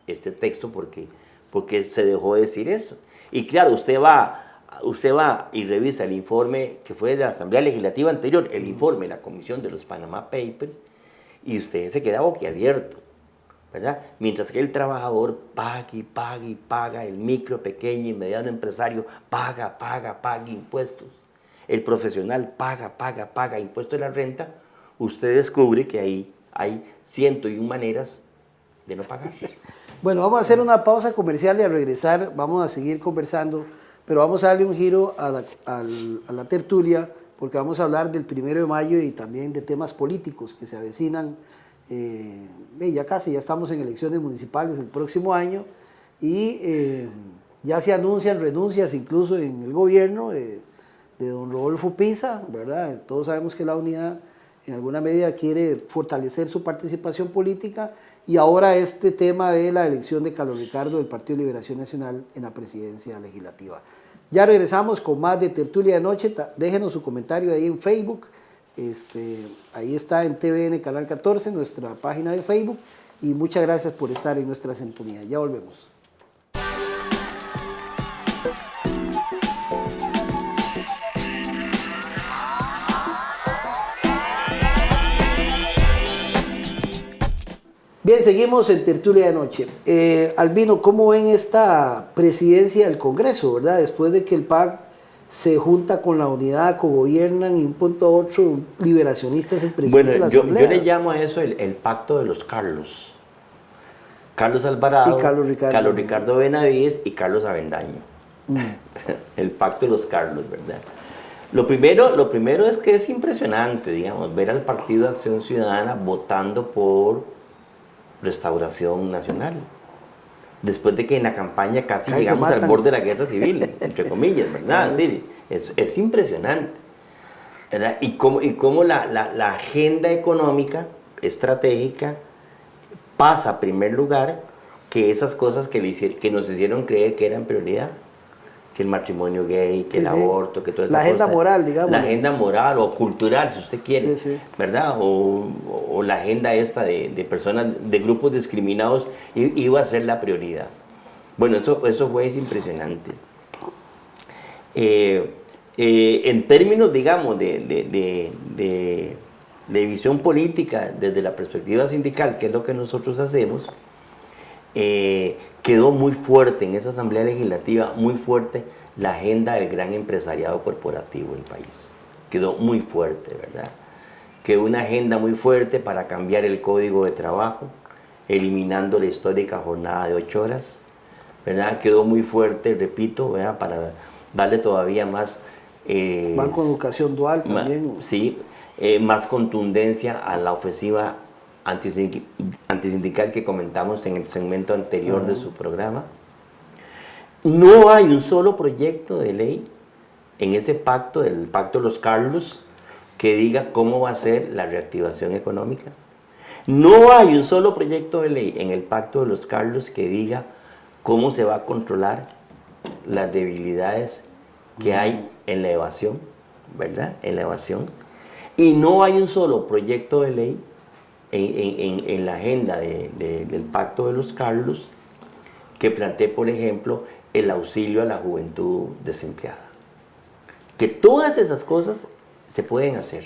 este texto porque se dejó de decir eso. Y claro, usted va y revisa el informe que fue de la Asamblea Legislativa anterior, el informe de la Comisión de los Panama Papers, y usted se queda boquiabierto, ¿verdad? Mientras que el trabajador paga, el micro, pequeño y mediano empresario paga impuestos. El profesional paga impuestos de la renta, usted descubre que ahí hay 101 maneras de no pagar. Bueno, vamos a hacer una pausa comercial y al regresar vamos a seguir conversando, pero vamos a darle un giro a la tertulia porque vamos a hablar del 1 de mayo y también de temas políticos que se avecinan. Ya estamos en elecciones municipales el próximo año y ya se anuncian renuncias incluso en el gobierno de don Rodolfo Pisa, ¿verdad? Todos sabemos que la unidad en alguna medida quiere fortalecer su participación política y ahora este tema de la elección de Carlos Ricardo del Partido de Liberación Nacional en la presidencia legislativa. Ya regresamos con más de Tertulia de Noche. Déjenos su comentario ahí en Facebook. Ahí está en TVN Canal 14, nuestra página de Facebook. Y muchas gracias por estar en nuestra sintonía. Ya volvemos. Bien, seguimos en Tertulia de Noche. Albino, ¿cómo ven esta presidencia del Congreso, verdad? Después de que el PAC se junta con la unidad, cogobiernan y un punto a otro, liberacionista es el presidente de la Asamblea. Yo le llamo a eso el pacto de los Carlos. Carlos Alvarado, y Carlos Ricardo Benavides y Carlos Avendaño. El pacto de los Carlos, ¿verdad? Lo primero es que es impresionante, digamos, ver al Partido de Acción Ciudadana votando por Restauración Nacional. Después de que en la campaña casi llegamos al borde de la guerra civil, entre comillas, ¿verdad? Sí, es impresionante, ¿verdad? Y cómo la agenda económica, estratégica, pasa a primer lugar que esas cosas que nos hicieron creer que eran prioridad, que el matrimonio gay, que el aborto, que toda esa la agenda moral, digamos. La agenda moral o cultural, si usted quiere, ¿verdad? O la agenda esta de personas, de grupos discriminados, iba a ser la prioridad. Bueno, eso fue impresionante. En términos, digamos, de visión política, desde la perspectiva sindical, que es lo que nosotros hacemos, quedó muy fuerte en esa Asamblea Legislativa, muy fuerte la agenda del gran empresariado corporativo del país. Quedó muy fuerte, ¿verdad? Quedó una agenda muy fuerte para cambiar el código de trabajo, eliminando la histórica jornada de 8 horas, ¿verdad? Quedó muy fuerte, repito, ¿verdad? Para darle todavía más... Van con educación dual también. Sí, más contundencia a la ofensiva antisindical que comentamos en el segmento anterior de su programa. No hay un solo proyecto de ley en ese pacto, el Pacto de los Carlos, que diga cómo va a ser la reactivación económica. No hay un solo proyecto de ley en el Pacto de los Carlos que diga cómo se va a controlar las debilidades que hay en la evasión, ¿verdad? En la evasión. Y no hay un solo proyecto de ley en la agenda del Pacto de los Carlos que plantee, por ejemplo, el auxilio a la juventud desempleada. Que todas esas cosas se pueden hacer.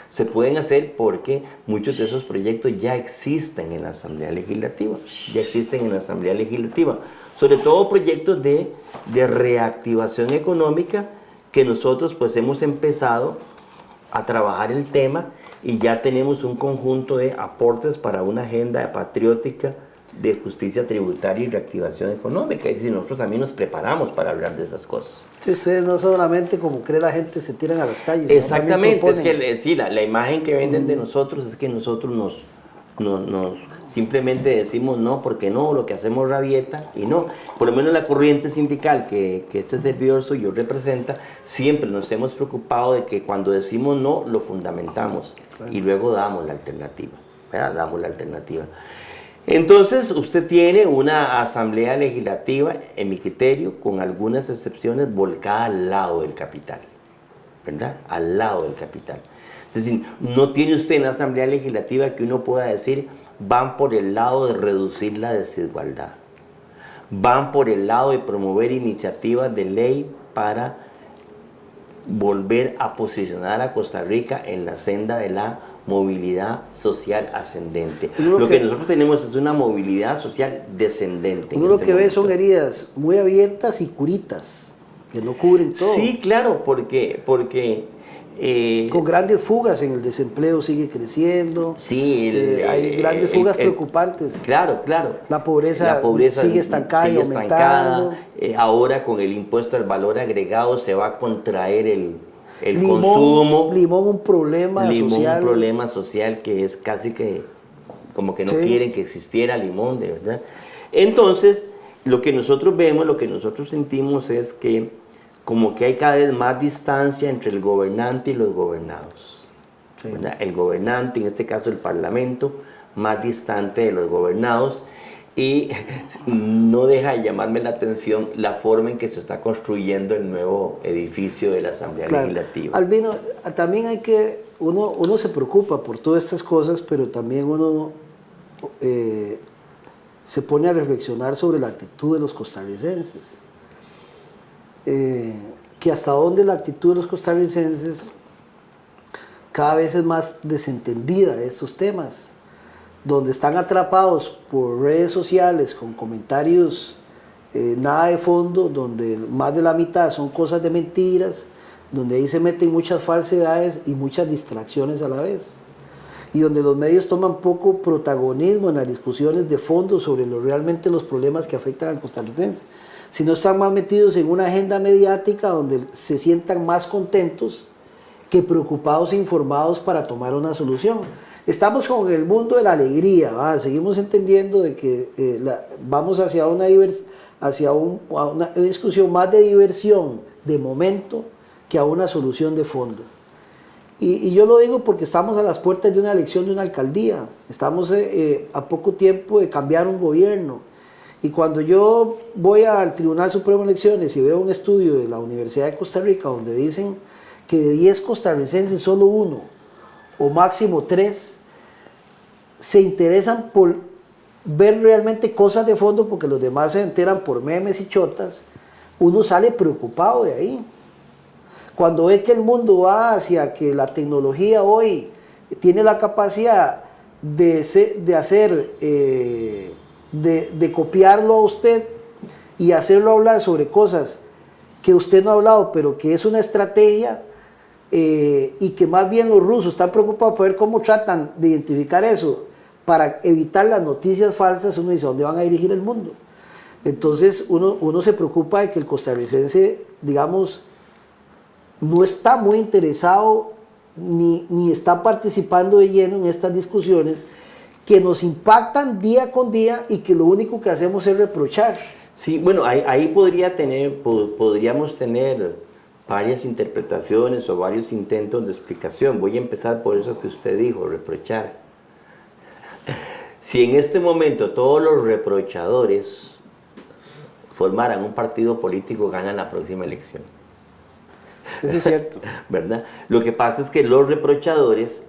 Se pueden hacer porque muchos de esos proyectos ya existen en la Asamblea Legislativa. Ya existen en la Asamblea Legislativa. Sobre todo proyectos de reactivación económica que nosotros pues hemos empezado a trabajar el tema y ya tenemos un conjunto de aportes para una agenda patriótica de justicia tributaria y reactivación económica. Es decir, nosotros también nos preparamos para hablar de esas cosas. Sí, ustedes no solamente, como cree la gente, se tiran a las calles. Exactamente, es que sí, la imagen que venden de nosotros es que nosotros nos simplemente decimos no, porque no, lo que hacemos rabieta, y no. Por lo menos la corriente sindical que este servidor suyo representa, siempre nos hemos preocupado de que cuando decimos no, lo fundamentamos, claro, y luego damos la alternativa, ¿verdad? Damos la alternativa. Entonces, usted tiene una asamblea legislativa, en mi criterio, con algunas excepciones, volcada al lado del capital, ¿verdad? Al lado del capital. Es decir, no tiene usted una asamblea legislativa que uno pueda decir, van por el lado de reducir la desigualdad, van por el lado de promover iniciativas de ley para volver a posicionar a Costa Rica en la senda de la movilidad social ascendente. Lo que nosotros tenemos es una movilidad social descendente. Uno lo que ve son heridas muy abiertas y curitas, que no cubren todo. Sí, claro, porque con grandes fugas en el desempleo sigue creciendo. Sí, hay grandes fugas preocupantes. Claro, claro. La pobreza sigue estancada y aumentando. Ahora con el impuesto al valor agregado se va a contraer el consumo. Limón, un problema social. Un problema social que es casi que como que no quieren que existiera limón, de verdad. Entonces, lo que nosotros vemos, lo que nosotros sentimos es que como que hay cada vez más distancia entre el gobernante y los gobernados. Sí. El gobernante, en este caso el Parlamento, más distante de los gobernados, y no deja de llamarme la atención la forma en que se está construyendo el nuevo edificio de la Asamblea Legislativa. Albino, también hay que, uno se preocupa por todas estas cosas, pero también uno se pone a reflexionar sobre la actitud de los costarricenses. Que hasta dónde la actitud de los costarricenses cada vez es más desentendida de estos temas, donde están atrapados por redes sociales con comentarios nada de fondo, donde más de la mitad son cosas de mentiras, donde ahí se meten muchas falsedades y muchas distracciones a la vez, y donde los medios toman poco protagonismo en las discusiones de fondo sobre realmente los problemas que afectan al costarricense, sino están más metidos en una agenda mediática donde se sientan más contentos que preocupados e informados para tomar una solución. Estamos con el mundo de la alegría, ¿va? Seguimos entendiendo de que vamos hacia una discusión más de diversión, de momento, que a una solución de fondo. Y yo lo digo porque estamos a las puertas de una elección de una alcaldía, estamos a poco tiempo de cambiar un gobierno. Y cuando yo voy al Tribunal Supremo de Elecciones y veo un estudio de la Universidad de Costa Rica donde dicen que de 10 costarricenses solo 1 o máximo 3 se interesan por ver realmente cosas de fondo porque los demás se enteran por memes y chotas, uno sale preocupado de ahí. Cuando ve que el mundo va hacia que la tecnología hoy tiene la capacidad de copiarlo a usted y hacerlo hablar sobre cosas que usted no ha hablado, pero que es una estrategia, y que más bien los rusos están preocupados por ver cómo tratan de identificar eso para evitar las noticias falsas, uno dice, ¿a dónde van a dirigir el mundo? Entonces uno se preocupa de que el costarricense digamos, no está muy interesado ni está participando de lleno en estas discusiones que nos impactan día con día y que lo único que hacemos es reprochar. Sí, bueno, ahí podríamos tener varias interpretaciones o varios intentos de explicación. Voy a empezar por eso que usted dijo, reprochar. Si en este momento todos los reprochadores formaran un partido político, ganan la próxima elección. Eso es cierto. ¿Verdad? Lo que pasa es que los reprochadores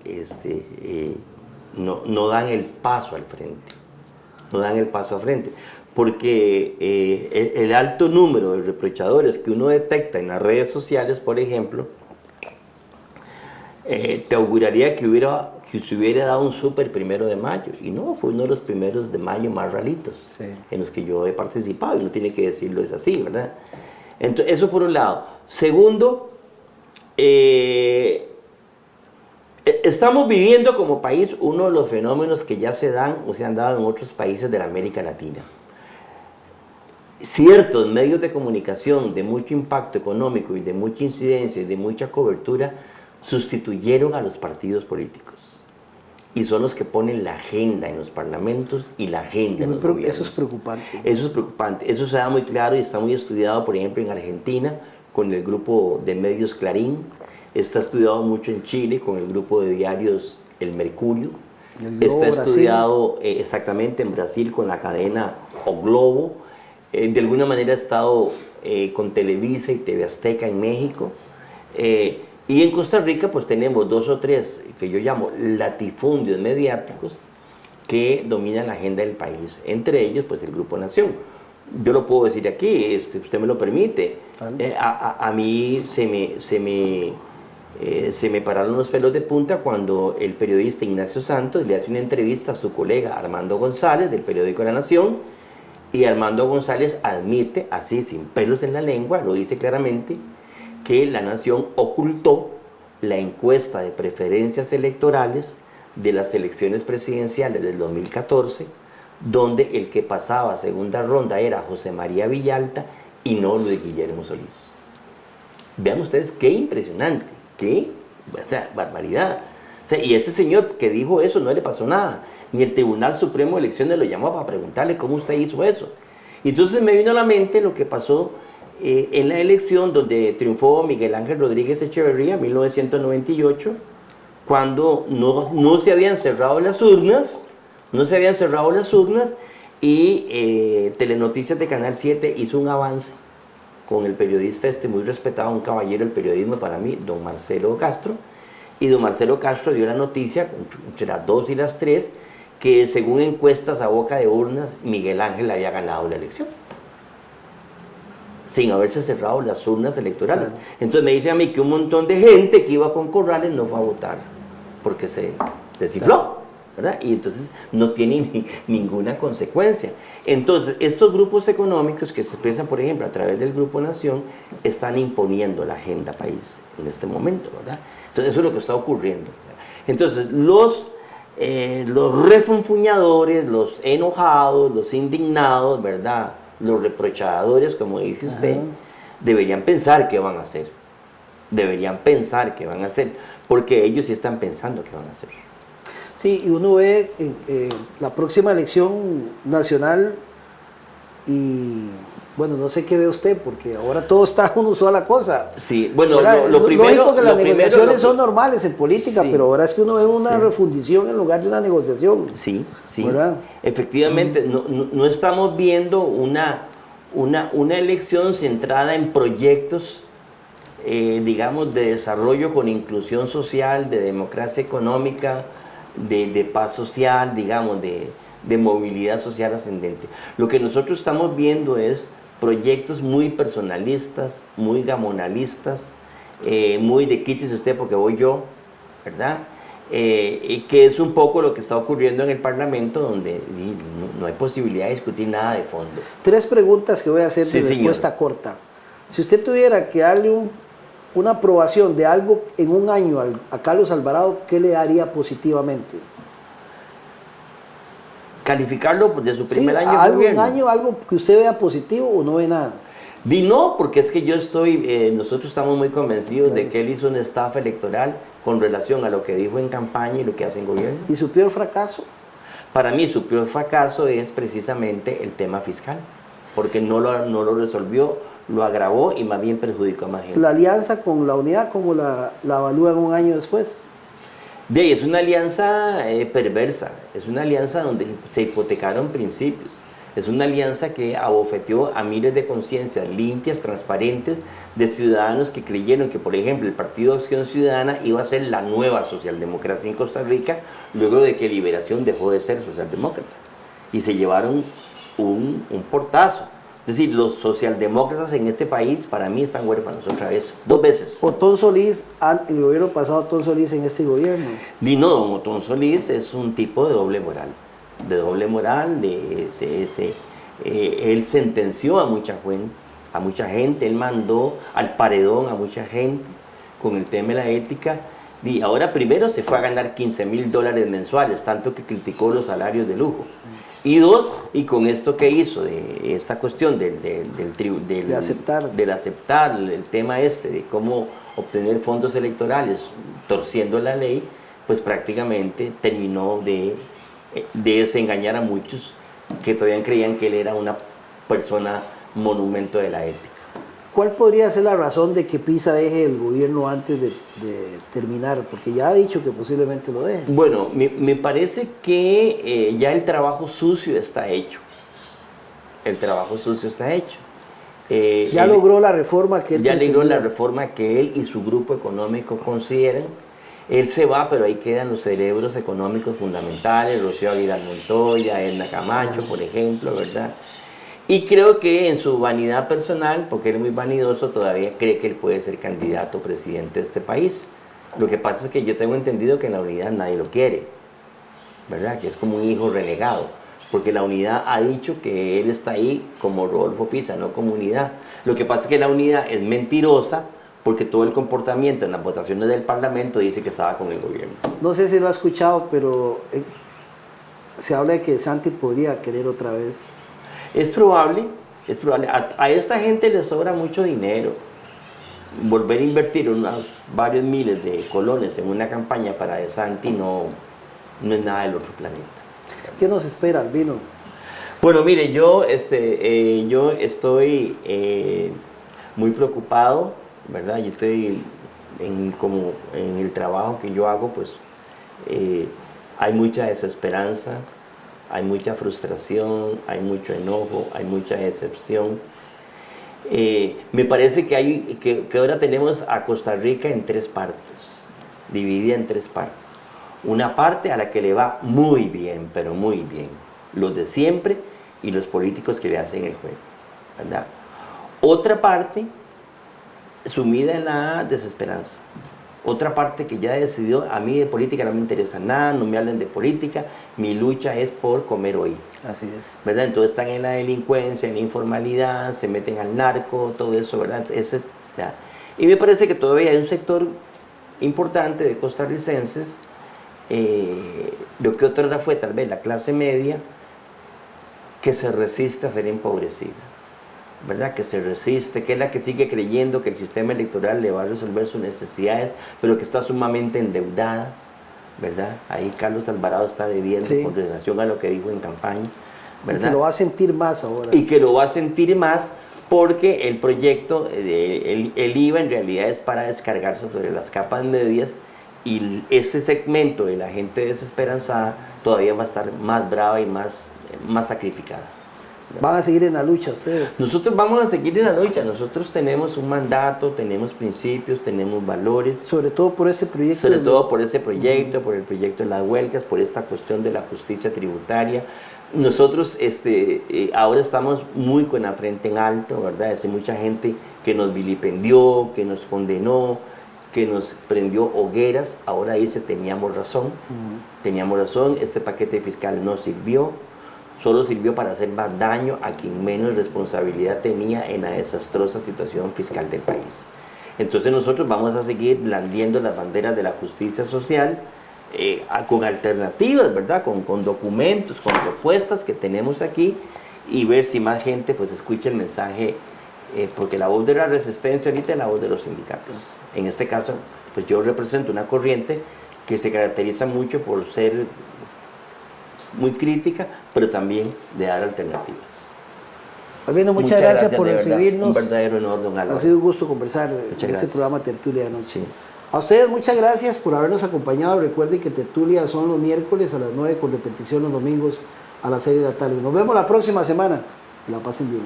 no dan el paso al frente. No dan el paso al frente. Porque el alto número de reprochadores que uno detecta en las redes sociales, por ejemplo, te auguraría que se hubiera dado un súper 1 de mayo. Y no, fue uno de los 1 de mayo más raritos, sí, en los que yo he participado. Y no tiene que decirlo, es así, ¿verdad? Entonces, eso por un lado. Segundo, estamos viviendo como país uno de los fenómenos que ya se dan o se han dado en otros países de la América Latina. Ciertos medios de comunicación de mucho impacto económico y de mucha incidencia y de mucha cobertura sustituyeron a los partidos políticos y son los que ponen la agenda en los parlamentos y la agenda en los gobiernos. Eso es preocupante. Eso es preocupante. Eso se da muy claro y está muy estudiado, por ejemplo, en Argentina con el grupo de medios Clarín. Está estudiado mucho en Chile con el grupo de diarios El Mercurio. Está estudiado exactamente en Brasil con la cadena O Globo. De alguna manera ha estado con Televisa y TV Azteca en México. Y en Costa Rica pues tenemos 2 o 3 que yo llamo latifundios mediáticos que dominan la agenda del país. Entre ellos pues el Grupo Nación. Yo lo puedo decir aquí, si usted me lo permite. A mí se me pararon los pelos de punta cuando el periodista Ignacio Santos le hace una entrevista a su colega Armando González del periódico La Nación. Y Armando González admite, así sin pelos en la lengua, lo dice claramente, que La Nación ocultó la encuesta de preferencias electorales de las elecciones presidenciales del 2014, donde el que pasaba a segunda ronda era José María Villalta y no Luis Guillermo Solís. Vean ustedes qué impresionante, qué barbaridad. O sea, y ese señor que dijo eso no le pasó nada. Ni el Tribunal Supremo de Elecciones lo llamó para preguntarle cómo usted hizo eso. Y entonces me vino a la mente lo que pasó en la elección donde triunfó Miguel Ángel Rodríguez Echeverría en 1998, cuando no se habían cerrado las urnas, y Telenoticias de Canal 7 hizo un avance con el periodista muy respetado, un caballero del periodismo para mí, don Marcelo Castro, y don Marcelo Castro dio la noticia, entre las 2 y las 3, que según encuestas a boca de urnas, Miguel Ángel había ganado la elección, sin haberse cerrado las urnas electorales. Claro. Entonces me dice a mí que un montón de gente que iba con Corrales no fue a votar, porque se descifró, claro, ¿verdad? Y entonces no tiene ninguna consecuencia. Entonces, estos grupos económicos que se expresan, por ejemplo, a través del Grupo Nación, están imponiendo la agenda país en este momento, ¿verdad? Entonces, eso es lo que está ocurriendo, ¿verdad? Entonces, los refunfuñadores, los enojados, los indignados, ¿verdad?, los reprochadores, como dice usted, deberían pensar qué van a hacer. Deberían pensar qué van a hacer, porque ellos sí están pensando qué van a hacer. Sí, y uno ve la próxima elección nacional y, bueno, no sé qué ve usted, porque ahora todo está una sola cosa. Sí, bueno, lo primero... Lógico que las negociaciones son normales en política, sí, pero ahora es que uno ve una refundición en lugar de una negociación. Sí, sí. ¿Verdad? Efectivamente, no estamos viendo una elección centrada en proyectos, digamos, de desarrollo con inclusión social, de democracia económica, de paz social, digamos, de movilidad social ascendente. Lo que nosotros estamos viendo es proyectos muy personalistas, muy gamonalistas, muy de quítese usted porque voy yo, ¿verdad? Que es un poco lo que está ocurriendo en el Parlamento, donde no hay posibilidad de discutir nada de fondo. 3 preguntas que voy a hacer de respuesta señor. Corta. Si usted tuviera que darle una aprobación de algo en un año a Carlos Alvarado, ¿qué le daría positivamente? Calificarlo de su primer año de gobierno. gobierno. Algo que usted vea positivo o no ve nada. Di no, porque es que nosotros estamos muy convencidos Claro. de que él hizo una estafa electoral con relación a lo que dijo en campaña y lo que hace en gobierno. ¿Y su peor fracaso? Para mí su peor fracaso es precisamente el tema fiscal, porque no lo resolvió, lo agravó y más bien perjudicó a más gente. La alianza con la unidad, ¿cómo la evalúan un año después? De ahí es una alianza perversa, es una alianza donde se hipotecaron principios, es una alianza que abofeteó a miles de conciencias limpias, transparentes, de ciudadanos que creyeron que, por ejemplo, el Partido Acción Ciudadana iba a ser la nueva socialdemocracia en Costa Rica, luego de que Liberación dejó de ser socialdemócrata. Y se llevaron un portazo. Es decir, los socialdemócratas en este país, para mí, están huérfanos otra vez, 2 veces. Otón Solís, en el gobierno pasado, Otón Solís en este gobierno. Y no, don Otón Solís es un tipo de doble moral. Él sentenció a mucha gente, él mandó al paredón a mucha gente con el tema de la ética. Y ahora primero se fue a ganar $15,000 mensuales, tanto que criticó los salarios de lujo. Y 2, y con esto que hizo, de esta cuestión de aceptar el tema de cómo obtener fondos electorales torciendo la ley, pues prácticamente terminó de desengañar a muchos que todavía creían que él era una persona monumento de la ética. ¿Cuál podría ser la razón de que Pisa deje el gobierno antes de terminar? Porque ya ha dicho que posiblemente lo deje. Bueno, me parece que ya el trabajo sucio está hecho. El trabajo sucio está hecho. Ya logró la reforma que él Ya logró pretendía. la reforma que él y su grupo económico consideran. Él se va, pero ahí quedan los cerebros económicos fundamentales, Rocío Aguilar Montoya, Edna Camacho, por ejemplo, ¿verdad? Y creo que en su vanidad personal, porque él es muy vanidoso, todavía cree que él puede ser candidato a presidente de este país. Lo que pasa es que yo tengo entendido que en la unidad nadie lo quiere, ¿verdad? Que es como un hijo renegado, porque la unidad ha dicho que él está ahí como Rodolfo Pisa, no como unidad. Lo que pasa es que la unidad es mentirosa, porque todo el comportamiento en las votaciones del Parlamento dice que estaba con el gobierno. No sé si lo ha escuchado, pero se habla de que Santi podría querer otra vez. Es probable. A esta gente le sobra mucho dinero. Volver a invertir varios miles de colones en una campaña para De Santi no es nada del otro planeta. ¿Qué nos espera, Albino? Bueno, mire, yo estoy muy preocupado, ¿verdad? Yo estoy como en el trabajo que yo hago, pues hay mucha desesperanza, hay mucha frustración, hay mucho enojo, hay mucha decepción. Me parece que ahora tenemos a Costa Rica en 3 partes, dividida en 3 partes. Una parte a la que le va muy bien, pero muy bien, los de siempre y los políticos que le hacen el juego, ¿verdad? Otra parte sumida en la desesperanza. Otra parte que ya decidió, a mí de política no me interesa nada, no me hablen de política, mi lucha es por comer hoy. Así es. ¿Verdad? Entonces están en la delincuencia, en la informalidad, se meten al narco, todo eso, ¿verdad? ¿Verdad? Y me parece que todavía hay un sector importante de costarricenses, lo que otra hora fue tal vez la clase media, que se resiste a ser empobrecida, ¿verdad? Que se resiste, que es la que sigue creyendo que el sistema electoral le va a resolver sus necesidades, pero que está sumamente endeudada, ¿verdad? Ahí Carlos Alvarado está debiendo, sí, con relación a lo que dijo en campaña, ¿verdad? Y que lo va a sentir más ahora. Y que lo va a sentir más porque el proyecto, el IVA en realidad es para descargarse sobre las capas medias, y ese segmento de la gente desesperanzada todavía va a estar más brava y más sacrificada. ¿Van a seguir en la lucha ustedes? Nosotros vamos a seguir en la lucha. Nosotros tenemos un mandato, tenemos principios, tenemos valores. Sobre todo por ese proyecto. Sobre todo por ese proyecto, por el proyecto de las huelgas, por esta cuestión de la justicia tributaria. Nosotros ahora estamos muy con la frente en alto, ¿verdad? Hay mucha gente que nos vilipendió, que nos condenó, que nos prendió hogueras. Ahora dice, teníamos razón, teníamos razón, este paquete fiscal no sirvió. Solo sirvió para hacer más daño a quien menos responsabilidad tenía en la desastrosa situación fiscal del país. Entonces nosotros vamos a seguir blandiendo las banderas de la justicia social con alternativas, ¿verdad? Con documentos, con propuestas que tenemos aquí, y ver si más gente pues escucha el mensaje porque la voz de la resistencia ahorita es la voz de los sindicatos. En este caso, pues yo represento una corriente que se caracteriza mucho por ser muy crítica, pero también de dar alternativas. Fabiano, muchas gracias por de verdad. recibirnos. Un verdadero honor, don Álvaro. Ha sido un gusto conversar en este gracias. programa Tertulia de Noche. Sí. A ustedes muchas gracias por habernos acompañado. Recuerden que Tertulia son los miércoles a las 9 con repetición los domingos a las 6 de la tarde. Nos vemos la próxima semana. Que la pasen bien.